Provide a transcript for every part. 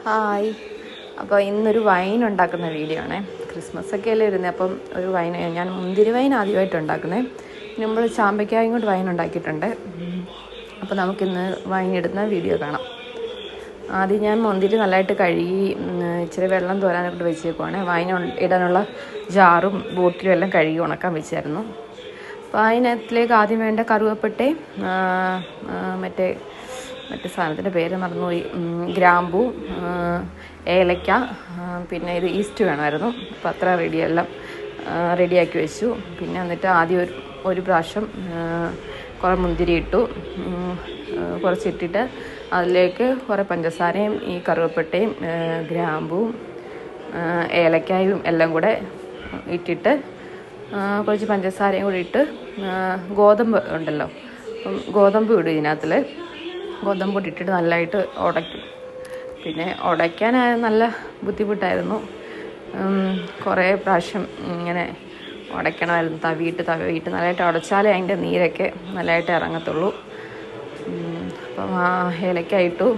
Hi. അപ്പോൾ ഇന്നൊരു wine ഉണ്ടാക്കുന്ന വീഡിയോ ആണേ. ക്രിസ്മസൊക്കെ അല്ലേ വരുന്നത്. അപ്പം ഒരു വൈൻ, ഞാൻ മുന്തിരി വൈൻ ആദ്യമായിട്ട് ഉണ്ടാക്കുന്നത്. ഇതിന് മുമ്പ് ചാമ്പയ്ക്കായും കൊണ്ട് വൈൻ ഉണ്ടാക്കിയിട്ടുണ്ട്. അപ്പോൾ നമുക്കിന്ന് വൈൻ ഇടുന്ന വീഡിയോ കാണാം. ആദ്യം ഞാൻ മുന്തിരി നല്ലതായിട്ട് കഴുകി ഇച്ചിരി വെള്ളം തോരാനൊക്കെ വെച്ചേക്കുവാണ്. വൈൻ ഇടാനുള്ള ജാറും ബോട്ടിലും എല്ലാം കഴുകി ഉണക്കാൻ വെച്ചായിരുന്നു. അപ്പോൾ അതിനകത്തിലേക്ക് ആദ്യം വേണ്ട കറുവപ്പട്ടയും മറ്റേ സാധനത്തിൻ്റെ പേര് മറന്നുപോയി, ഗ്രാമ്പൂ, ഏലക്ക, പിന്നെ ഇത് ഈസ്റ്റ് വേണമായിരുന്നു. അപ്പോൾ അത്ര റെഡിയാക്കി വെച്ചു. പിന്നെ എന്നിട്ട് ആദ്യം ഒരു പ്രാവശ്യം കുറേ മുന്തിരി ഇട്ടു. കുറച്ചിട്ടിട്ട് അതിലേക്ക് കുറേ പഞ്ചസാരയും ഈ കറുവപ്പട്ടയും ഗ്രാമ്പൂവും ഏലക്കായും എല്ലാം കൂടെ ഇട്ടിട്ട് കുറച്ച് പഞ്ചസാരയും കൂടി ഇട്ട് ഗോതമ്പ് ഉണ്ടല്ലോ, അപ്പം ഗോതമ്പ് ഇടും ഇതിനകത്തിൽ. ഗോതമ്പ് ഇട്ടിട്ട് നല്ലതായിട്ട് ഉടയ്ക്കും. പിന്നെ ഉടയ്ക്കാൻ നല്ല ബുദ്ധിമുട്ടായിരുന്നു. കുറേ പ്രാവശ്യം ഇങ്ങനെ ഉടയ്ക്കണമായിരുന്നു. തവിയിട്ട് നല്ലതായിട്ട് ഉടച്ചാലേ അതിൻ്റെ നീരൊക്കെ നല്ലതായിട്ട് ഇറങ്ങത്തുള്ളൂ. അപ്പം ആ ഏലക്ക ഇട്ടു.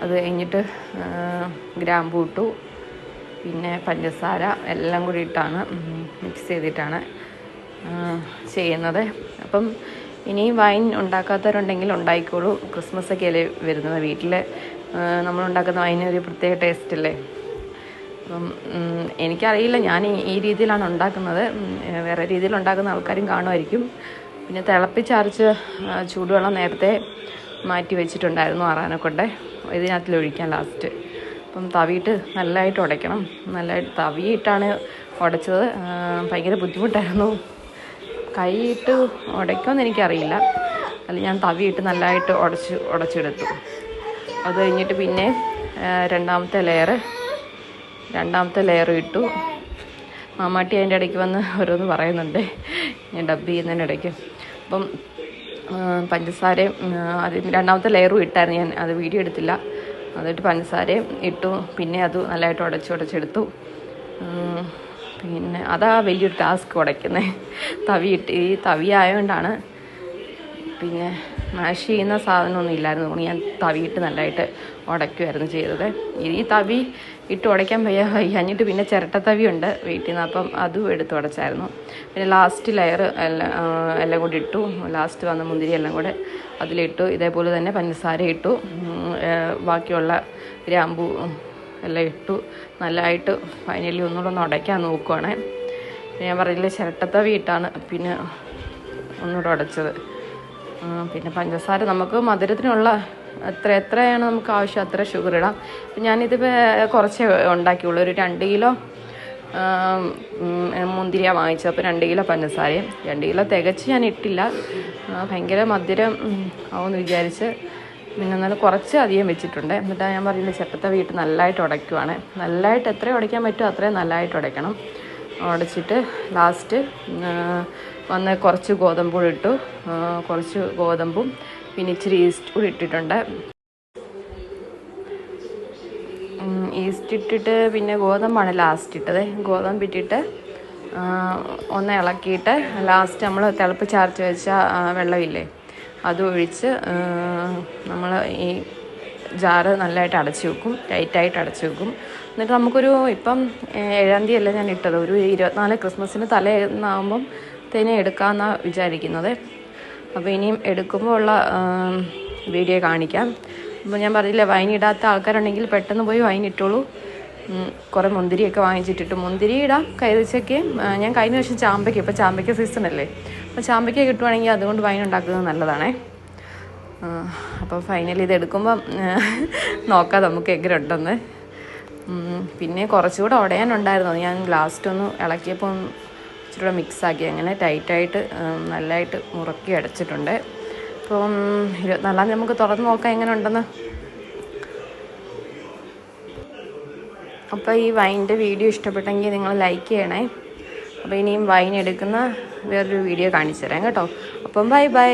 അത് കഴിഞ്ഞിട്ട് ഗ്രാമ്പൂ ഇട്ടു. പിന്നെ പഞ്ചസാര എല്ലാം കൂടി ഇട്ടാണ് മിക്സ് ചെയ്തിട്ടാണ് ചെയ്യുന്നത്. അപ്പം ഇനിയും വൈൻ ഉണ്ടാക്കാത്തവരുണ്ടെങ്കിൽ ഉണ്ടായിക്കോളൂ. ക്രിസ്മസൊക്കെ അല്ലേ വരുന്നത്. വീട്ടിൽ നമ്മളുണ്ടാക്കുന്ന വൈന് ഒരു പ്രത്യേക ടേസ്റ്റ് അല്ലേ. അപ്പം എനിക്കറിയില്ല, ഞാൻ ഈ രീതിയിലാണ് ഉണ്ടാക്കുന്നത്. വേറെ രീതിയിൽ ഉണ്ടാക്കുന്ന ആൾക്കാരും കാണുമായിരിക്കും. പിന്നെ തിളപ്പിച്ചാറിച്ച് ചൂടുവെള്ളം നേരത്തെ മാറ്റി വെച്ചിട്ടുണ്ടായിരുന്നു ആറാനെക്കൊണ്ട് ഇതിനകത്തിലൊഴിക്കാൻ ലാസ്റ്റ്. അപ്പം തവിയിട്ട് നല്ലതായിട്ട് ഉടയ്ക്കണം. നല്ലതായിട്ട് തവിയിട്ടാണ് ഉടച്ചത്. ഭയങ്കര ബുദ്ധിമുട്ടായിരുന്നു. കൈയിട്ട് ഉടയ്ക്കുമെന്ന് എനിക്കറിയില്ല. അല്ല, ഞാൻ തവിയിട്ട് നല്ലതായിട്ട് ഉടച്ചെടുത്തു. അത് കഴിഞ്ഞിട്ട് പിന്നെ രണ്ടാമത്തെ ലെയർ ഇട്ടു. മാമാട്ടി അതിൻ്റെ ഇടയ്ക്ക് വന്ന് ഓരോന്ന് പറയുന്നുണ്ട്, ഞാൻ ഡബ് ചെയ്യുന്നതിനിടയ്ക്ക്. അപ്പം പഞ്ചസാരയും രണ്ടാമത്തെ ലെയറും ഇട്ടായിരുന്നു. ഞാൻ അത് വീഡിയോ എടുത്തില്ല. അതിട്ട് പഞ്ചസാരയും ഇട്ടു. പിന്നെ അത് നല്ലതായിട്ട് ഉടച്ചെടുത്തു. പിന്നെ അതാ വലിയൊരു ടാസ്ക് ഉടയ്ക്കുന്നത്. ഈ തവി ആയതുകൊണ്ടാണ്. പിന്നെ മാഷ് ചെയ്യുന്ന സാധനമൊന്നും ഇല്ലായിരുന്നു. ഞാൻ തവിയിട്ട് നല്ലതായിട്ട് ഉടയ്ക്കുമായിരുന്നു ചെയ്തത്. ഈ തവി ഇട്ട് ഉടയ്ക്കാൻ വയ്യാഞ്ഞിട്ട് പിന്നെ ചിരട്ടത്തവി ഉണ്ട് വീട്ടിൽ നിന്ന്. അപ്പം അതും എടുത്ത് ഉടച്ചായിരുന്നു. പിന്നെ ലാസ്റ്റ് ലെയർ എല്ലാം കൂടി ഇട്ടു. ലാസ്റ്റ് വന്ന മുന്തിരി എല്ലാം കൂടെ അതിലിട്ടു. ഇതേപോലെ തന്നെ പഞ്ചസാര ഇട്ടു. ബാക്കിയുള്ള ഗ്രാമ്പൂ എല്ലാം ഇട്ടു. നല്ലതായിട്ട് ഫൈനലി ഒന്നുകൂടെ ഉടയ്ക്കാൻ നോക്കുവാണ്. ഞാൻ പറയില്ല, ചിരട്ടത്തവി ഇട്ടാണ് പിന്നെ ഒന്നുകൂടെ ഉടച്ചത്. പിന്നെ പഞ്ചസാര നമുക്ക് മധുരത്തിനുള്ള എത്രയാണ് നമുക്ക് ആവശ്യം അത്ര ഷുഗർ ഇടാം. ഞാനിതിപ്പോൾ കുറച്ചേ ഉണ്ടാക്കിയുള്ളൂ. ഒരു 2 കിലോ മുന്തിരിയാണ് വാങ്ങിച്ചത്. അപ്പോൾ 2 കിലോ പഞ്ചസാരയും 2 കിലോ തികച്ച് ഞാൻ ഇട്ടില്ല. ഭയങ്കര മധുരം ആവുമെന്ന് വിചാരിച്ച് പിന്നെ എന്നാലും കുറച്ച് അധികം വെച്ചിട്ടുണ്ട്. എന്നിട്ട് ഞാൻ പറയുന്നത് ചട്ടത്തവി ഇട്ട് നല്ലതായിട്ട് ഉടയ്ക്കുവാണ്. നല്ലതായിട്ട് എത്ര ഉടയ്ക്കാൻ പറ്റുമോ അത്രയും നല്ലതായിട്ട് ഉടയ്ക്കണം. ഉടച്ചിട്ട് ലാസ്റ്റ് വന്ന് കുറച്ച് ഗോതമ്പ് ഇട്ടു. കുറച്ച് ഗോതമ്പും പിന്നെ ഇച്ചിരി ഈസ്റ്റ് കൂടി ഇട്ടിട്ടുണ്ട്. ഈസ്റ്റ് ഇട്ടിട്ട് പിന്നെ ഗോതമ്പാണ് ലാസ്റ്റ് ഇട്ടത്. ഗോതമ്പ് ഇട്ടിട്ട് ഒന്ന് ഇളക്കിയിട്ട് ലാസ്റ്റ് നമ്മൾ തിളപ്പിച്ചാർച്ച് വെച്ച വെള്ളമില്ലേ അത് ഒഴിച്ച് നമ്മൾ ഈ ജാറ് നല്ലതായിട്ട് അടച്ചു വെക്കും. ടൈറ്റായിട്ട് അടച്ചു വെക്കും. എന്നിട്ട് നമുക്കൊരു ഇപ്പം 7-ാം തീയതി അല്ല ഞാൻ ഇട്ടത്, ഒരു 24 ക്രിസ്മസിന് തലേന്നാകുമ്പം തന്നെ എടുക്കാമെന്നാണ് വിചാരിക്കുന്നത്. അപ്പോൾ ഇനിയും എടുക്കുമ്പോൾ ഉള്ള വീഡിയോ കാണിക്കാം. അപ്പോൾ ഞാൻ പറഞ്ഞില്ല, വൈൻ ഇടാത്ത ആൾക്കാരുണ്ടെങ്കിൽ പെട്ടെന്ന് പോയി വൈൻ ഇട്ടോളൂ. കുറേ മുന്തിരിയൊക്കെ വാങ്ങിച്ചിട്ടിട്ട് മുന്തിരി ഇടാം. കൈതച്ചയ്ക്ക് ഞാൻ കഴിഞ്ഞ വർഷം ചാമ്പയ്ക്ക, ഇപ്പോൾ ചാമ്പയ്ക്ക സീസൺ അല്ലേ, അപ്പോൾ ചാമ്പയ്ക്ക കിട്ടുവാണെങ്കിൽ അതുകൊണ്ട് വൈൻ ഉണ്ടാക്കുന്നത് നല്ലതാണേ. അപ്പോൾ ഫൈനലി ഇത് എടുക്കുമ്പം നോക്കാം നമുക്ക് എങ്ങനെ ഉണ്ടെന്ന്. പിന്നെ കുറച്ചുകൂടെ ഉടയാനുണ്ടായിരുന്നു. ഞാൻ ലാസ്റ്റൊന്ന് ഇളക്കിയപ്പോൾ ഇച്ചിരി മിക്സാക്കി അങ്ങനെ ടൈറ്റായിട്ട് നല്ലതായിട്ട് മുറുക്കി അടച്ചിട്ടുണ്ട്. അപ്പം 24-ാം തീയതി നമുക്ക് തുറന്ന് നോക്കാം എങ്ങനെ ഉണ്ടെന്ന്. അപ്പോൾ ഈ വൈൻ്റെ വീഡിയോ ഇഷ്ടപ്പെട്ടെങ്കിൽ നിങ്ങൾ ലൈക്ക് ചെയ്യണേ. അപ്പോൾ ഇനിയും വൈൻ എടുക്കുന്ന വേറൊരു വീഡിയോ കാണിച്ചു തരാം കേട്ടോ. അപ്പം ബൈ.